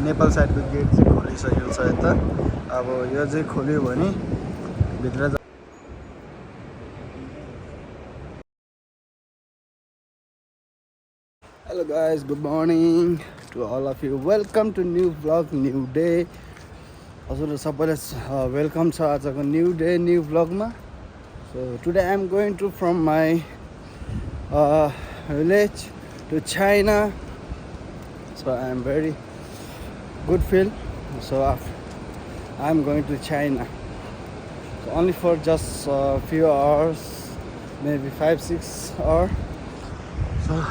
नेपाल साइडको गेट चाहिँ खोलिसकेको छ यता। अब यो चाहिँ खोल्यो भने भित्र Hello guys, good morning to all of you. Welcome to new vlog, new day. हजुर सबैलाई वेलकम छ आजको न्यू डे न्यू vlogमा. So today I am going to from my village to China. So I am very good feel. So I am going to China. So only for just a few hours, maybe 5-6 hours. So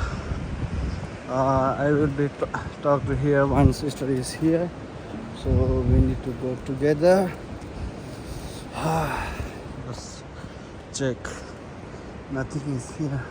I will be talk to here. One sister is here, so we need to go together. Let's check. Nothing is here.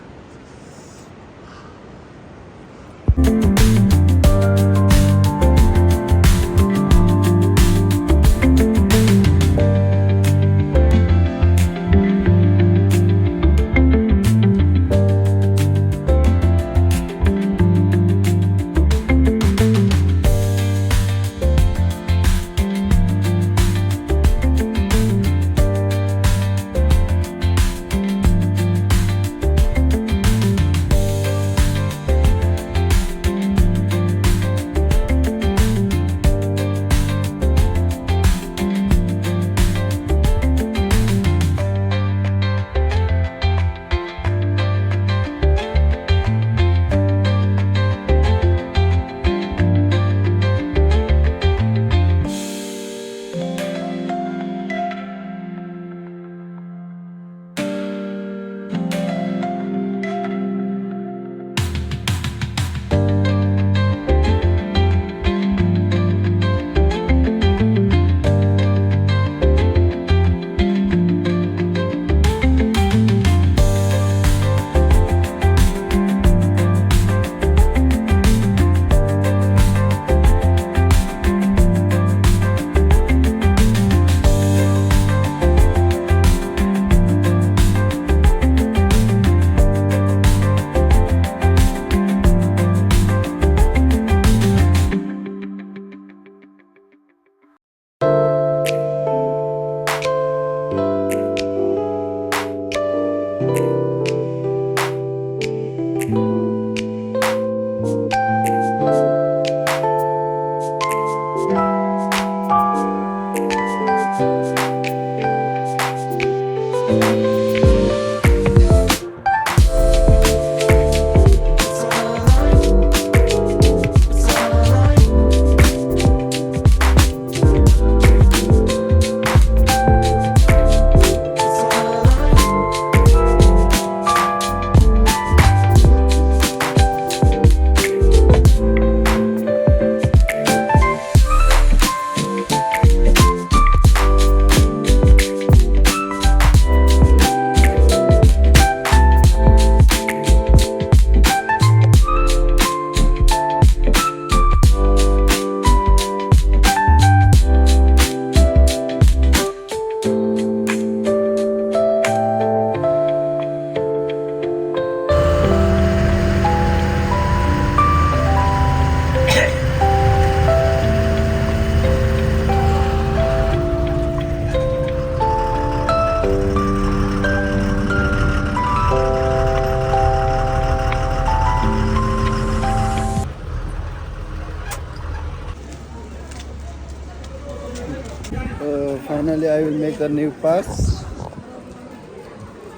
Finally, I will make a new pass.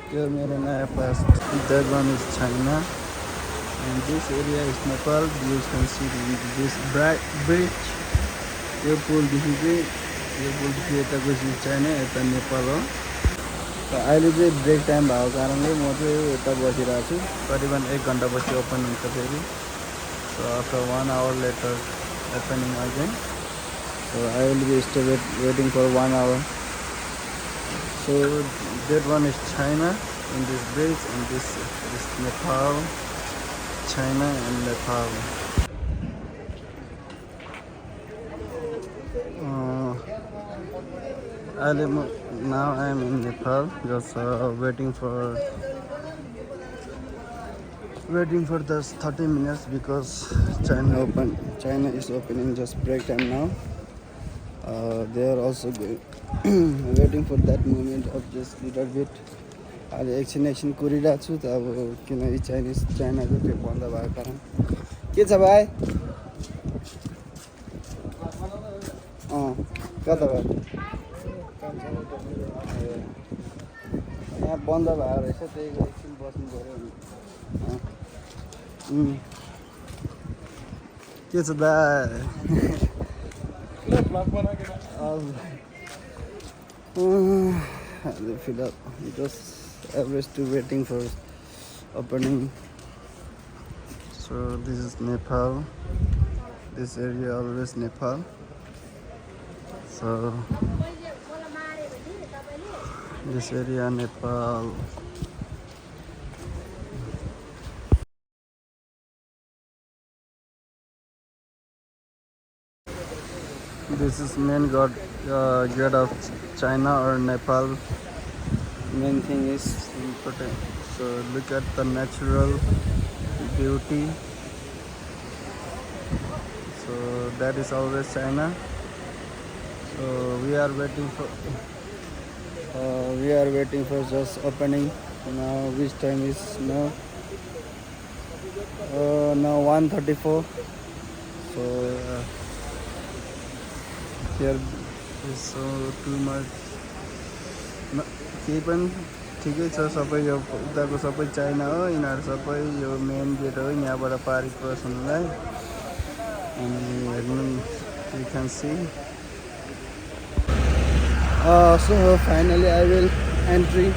Here, my new pass. That one is China, and this area is Nepal. You can see this bright bridge. यो पुल देखिए China, यता नेपाल हो. अहिले चाहिँ break time भएको कारणले म चाहिँ यता बसिरहेको छु. करिबन 1 घण्टापछि ओपन हुन्छ फेरि. So after 1 hour later opening again. So I will be still waiting for 1 hour. So that one is China in this bridge, and this is Nepal, China and Nepal. Now I am in Nepal, just waiting for waiting for this 30 minutes because China is opening just break time now. They are also going waiting for that moment of just little bit. अहिले एकछिन कुरिरहेको छु त अब किनकि चाइनाको त्यो बन्द भएको कारण के छ भाइ कता भयो यहाँ बन्द भएको रहेछ त्यही एकछिन बस्नु पऱ्यो के छ दाइ फिलहाल just average to waiting for opening. So this is Nepal. This area always Nepal. So this area Nepal. This is main gate of China or Nepal. Main thing is important. So look at the natural beauty. So that is always China. So we are waiting for just opening. Now which time is now? Now 1:34. So here is so too much. केही पनि ठिकै छ सबै यो उताको सबै China हो यिनीहरू सबै यो main gate हो यहाँबाट पारी क्रस हुनुलाई अनि हेर्नु यु क्यान सी so finally I will entry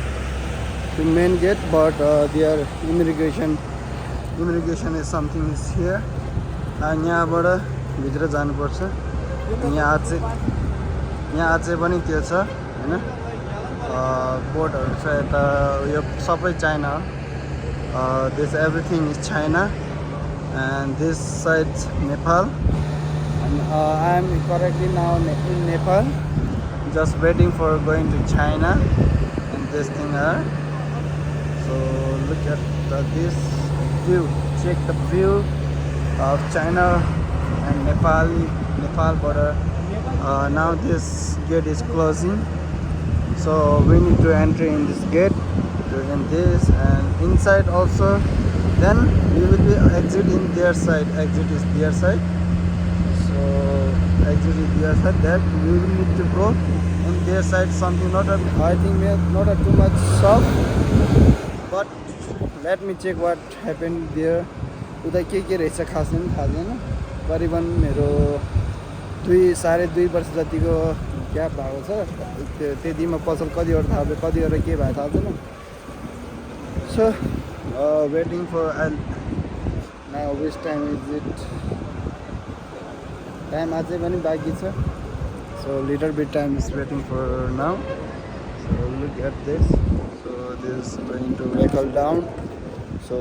to main gate but their immigration is something is here यहाँबाट भित्र जानुपर्छ यहाँ चाहिँ पनि त्यो छ हैन बोर्डहरू छ यता यो सबै चाइना हो this everything is China and this side Nepal and I am currently now in Nepal just waiting for going to China and this thing are so look at this view check the view of China and Nepal border now this gate is closing. So we need to enter in this gate in this and inside also then we will be exit in their side exit is their side so exit is their side that we will need to go in their side something not a, I think not a too much shop but let me check what happened there उता के रहेछ खासै पनि थाहा छैन करिबन मेरो 2.5 वर्ष जतिको ग्याप भएको छ त्यतिमा पसल कतिवटा थाहा भयो कतिवटा के भएको थाहा छैन so waiting for now which time is it time अझै पनि बाँकी छ so little bit time is waiting for now so look at this so this is going to trickle down so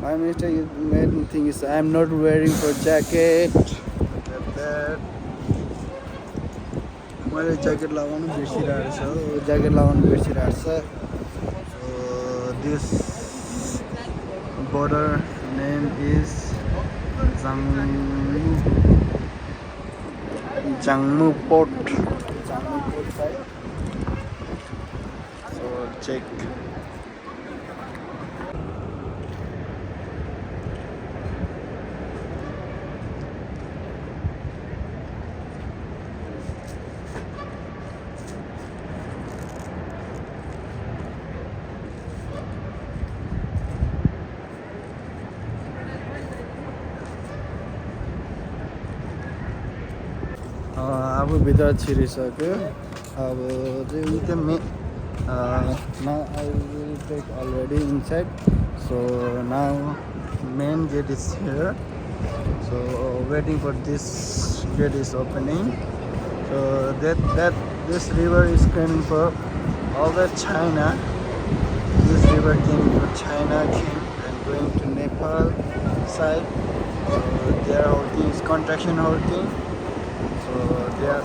my mistake is main thing is I am not wearing for jacket look at that मैले jacket लगाउनु बिर्सिरहेको छ jacket लगाउनु बिर्सिरहेको छ so this border name is Jangmu Port side so check अब भित्र छिरिसक्यो अब चाहिँ त्यो now I will take already inside so now main gate is here so waiting for this gate is opening so that this river is coming for all the China this river came from China came and going to Nepal side so their whole thing is contraction whole thing so they are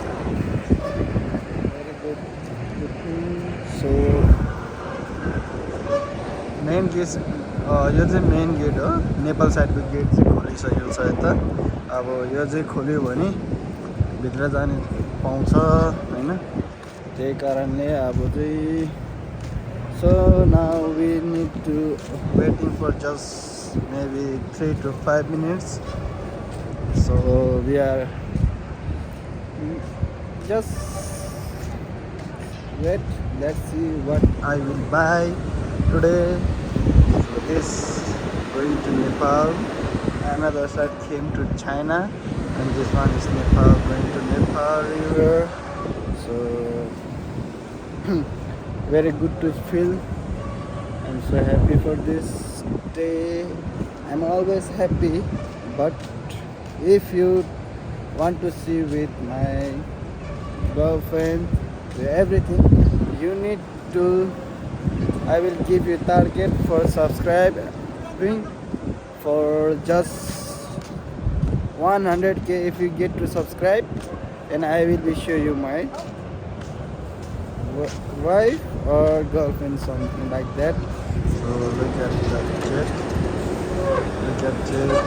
very good thing so main gate यो चाहिँ main gate हो नेपाल साइडको gate चाहिँ खोलिसकेको छ यता अब यो चाहिँ खोल्यो भने भित्र जाने पाउँछ हैन त्यही कारणले अब चाहिँ so now we need to waiting for just maybe 3 to 5 minutes so we are just wait let's see what I will buy today so this going to Nepal another side came to China and this one is Nepal going to Nepal river so very good to feel I'm so happy for this day I'm always happy but if you want to see with my girlfriend everything you need to I will give you target for subscribing for just 100k if you get to subscribe and I will be show you my wife or girlfriend something like that so look at that jet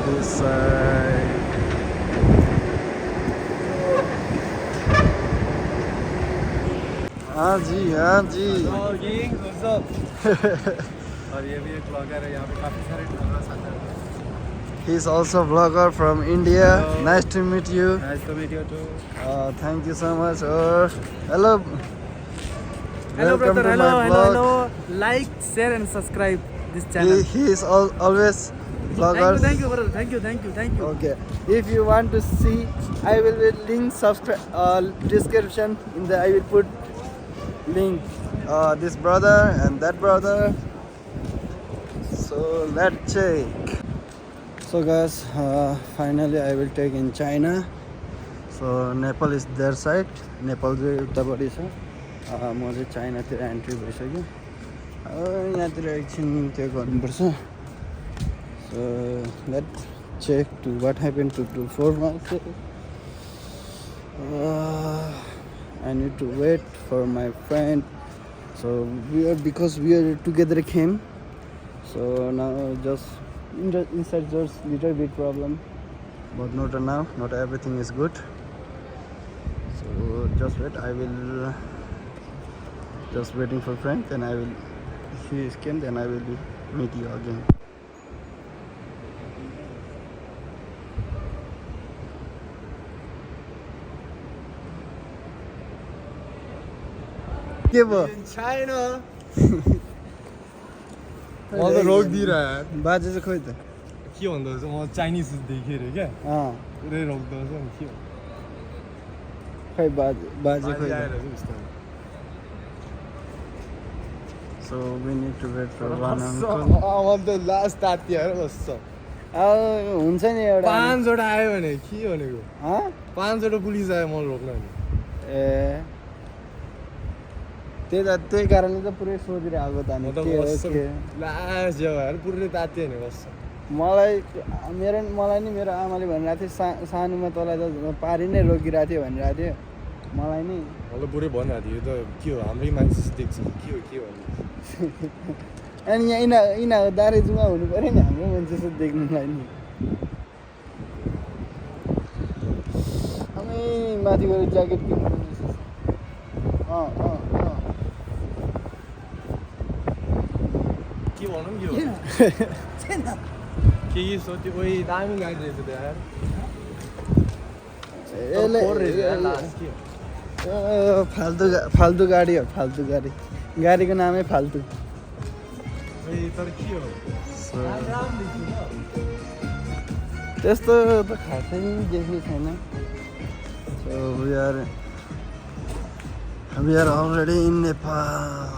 this side हाँ जी what's up? और ये भी एक blogger है यहाँ पे काफी सारे ब्लॉगर्स आते हैं he's also a vlogger from India Hello. nice to meet you Nice to meet you too. thank you so much hello Hello welcome brother, to hello, my hello, vlog. hello. Like, share and subscribe this channel. He is always vloggers. Thank you brother, thank you. Okay. If you want to see, I will link description in the. I will put link. This brother and that brother. So let's check. So guys, finally I will take in China. So Nepal is their side. Nepal चाहिँ उतापट्टि छ. म चाहिँ चाइनातिर entry भइसक्यो यहाँतिर एकछिन त्यो गर्नुपर्छ so let check to what happen to do for myself I need to wait for my friend so because we are together came so now just inside just little bit problem but not now not everything is good so just wait I will just waiting for friend then I will he came then I will meet you again के भयो China. मलाई त रोकिदिइरह यार बाजे चाहिँ खोइ त के भन्दा चाहिँ म चाइनिज देखेँ अरे क्या अँ पुरै रोक्दो रहेछ नि के खै बाजे खोइ त आएर चाहिँ बिस्तारै so we need to wait for one uncle अब त लास्ट तातिएर बस्छ हुन्छ नि एउटा 5 वटा आयो भने के भनेको हँ 5 वटा पुलिस आयो मलाई रोक्न नि ए त्यही कारणले त पुरै सोधिरहेको त म नि त के हो बस्छ के लास्ट जग्गाहरू पुरै तातियो भने बस्छ मलाई नि मेरो आमाले भनिरहेको थियो सानोमा तँलाई त पारी नै रोकिरहेको थियो भनिरहेको थियो मलाई नि मलाई पुरै भनिरहेको थियो यो त के हो हाम्रै मान्छे देख्छ के हो भन्नु अनि यहाँ यिनीहरू दारे जुवा हुनु पऱ्यो नि हाम्रो मान्छे जस्तो देख्नुलाई नि अनि माथि गएर ज्याकेट किन्नु के भनौँ यो के सोध्यो ओइ दामी गाडी रहेछ त यार फाल्तु गाडी हो फाल्तु गाडीको नामै फाल्तु तर के हो त्यस्तो त खासै देखेको छैन so we are already in Nepal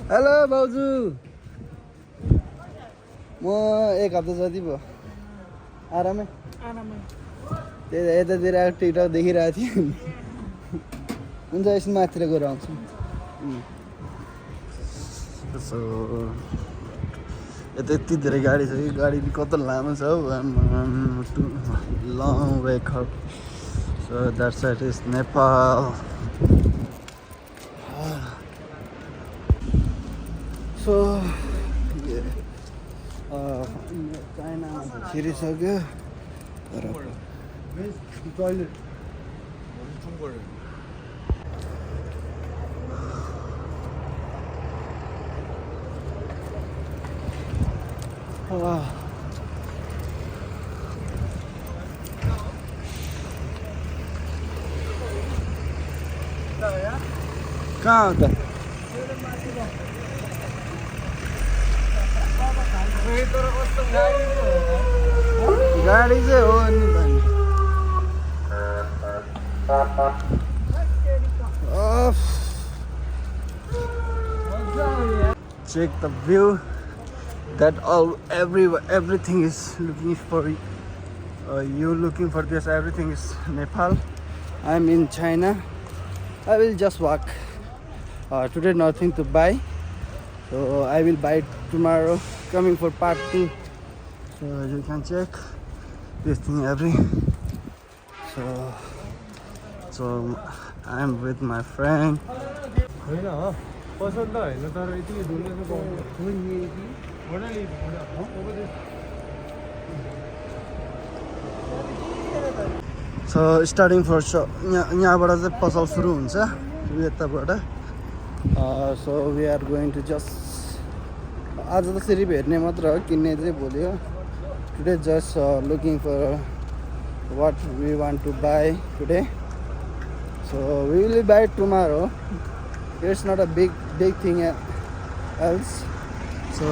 hello भाउजू म एक हप्ता जति भयो आरामै त्यही यतातिर टिकटक देखिरहेको थिएँ हुन्छ यसमा माथितिर गएर आउँछु यता यति धेरै गाडी छ कि गाडी कति लामो छ हौ लङ वे खप so that side is Nepal so चाइनामा त छिरिसक्यो तर टोइलेट 중벌 कहाँ हो त गाडी चाहिँ हो नि त नि check the view that everything is looking for you looking for this everything is Nepal. I'm in China. I will just walk today, nothing to buy, so I will buy tomorrow, coming for part 2. So you can check this thing so I'm with my friend. होइन पसन्द होइन तर यति ढुल्ने So starting for यहाँबाट चाहिँ पसल सुरु हुन्छ यताबाट. So we are going to just आज त सिर्फ हेर्ने मात्र हो, किन्ने चाहिँ भोलि हो. Today just looking for what we want to buy today. So we will buy tomorrow. It's not a big thing else. So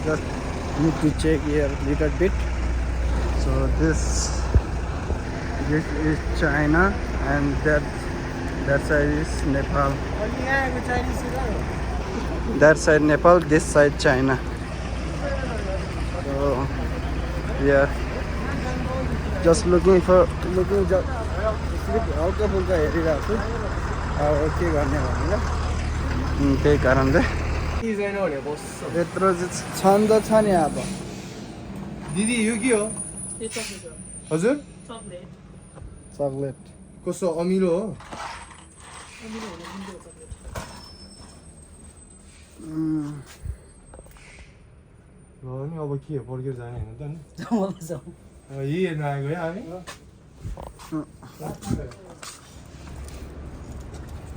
just need to check here a little bit. So this is China and that side is Nepal. That side Nepal, this side China. So we are just looking just हल्का फुल्का हेरिरहेको छु अब के गर्ने भनेर. त्यही कारणले यत्रो चाहिँ छन् त छ नि. अब दिदी यो के हो हजुर चक्लेट कस्तो अमिलो हो ल नि अब के फर्केर जाने होइन त नि यही हेर्न आएको है हामी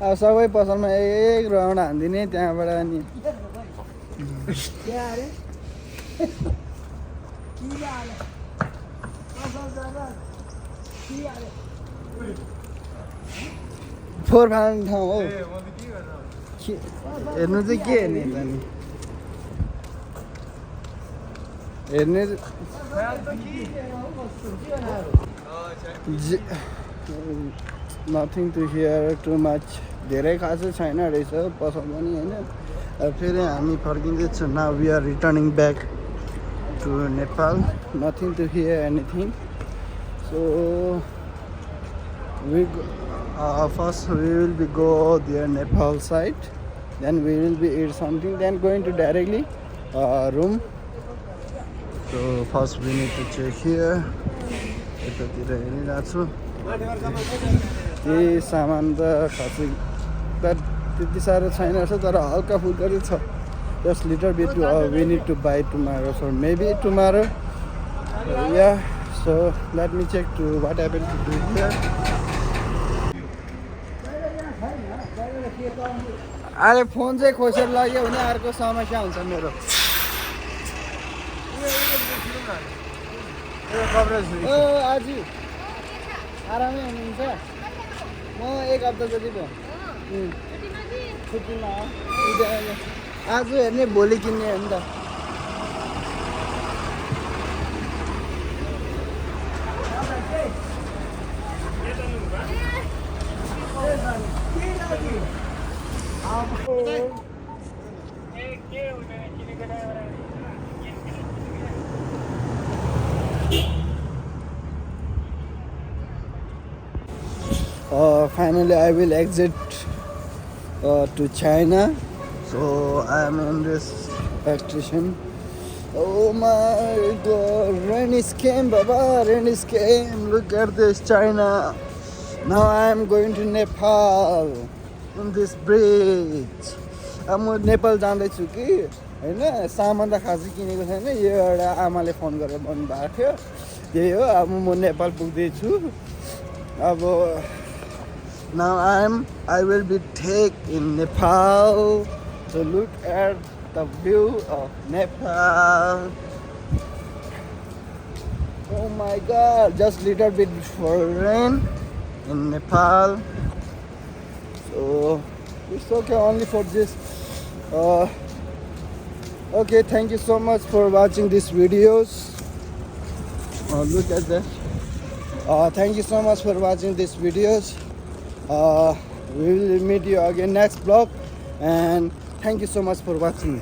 अब सबै पसलमा एक राउन्ड हानिदिने त्यहाँबाट अनि फोहोर फाल्ने ठाउँ हो. हेर्नु चाहिँ के हेर्ने त नि हेर्ने nothing to here too much. धेरै खासै छैन रहेछ पसल पनि होइन. फेरि हामी फर्किँदैछौँ. Now we are returning back to Nepal. Nothing to here anything. So first we will be go there Nepal side, then we will be eat something, then going to directly room. So first we need to check here. यतातिर हेरिरहेको छु. केही सामान त खासै त्यति साह्रो छैन रहेछ तर हल्का फुल्का चाहिँ छ. Just little bit we need to buy tomorrow, so maybe tomorrow. Yeah, so let me check to what happened to do here. अरे फोन चाहिँ खोसेर लाग्यो भने अर्को समस्या हुन्छ मेरो. आज आरामै हुनुहुन्छ. म एक हप्ता जति भयो छुट्टीमा आज हेर्ने भोलि किन्ने हो नि त. Finally I will exit to China. So I am in this station. Oh my god, rain is came, Baba, rain is came. Look at this China. Now I am going to Nepal on this bridge. अब म नेपाल जाँदैछु कि होइन सामान त खासै किनेको छैन यो एउटा आमाले फोन गरेर भन्नुभएको थियो त्यही हो अब म नेपाल पुग्दैछु अब now I will be take in Nepal to look at the view of Nepal. Oh my god, just little bit for rain in Nepal. So it's okay only for this. Okay, thank you so much for watching these videos. Look at that. Thank you so much for watching these videos. We will meet you again next vlog, and thank you so much for watching.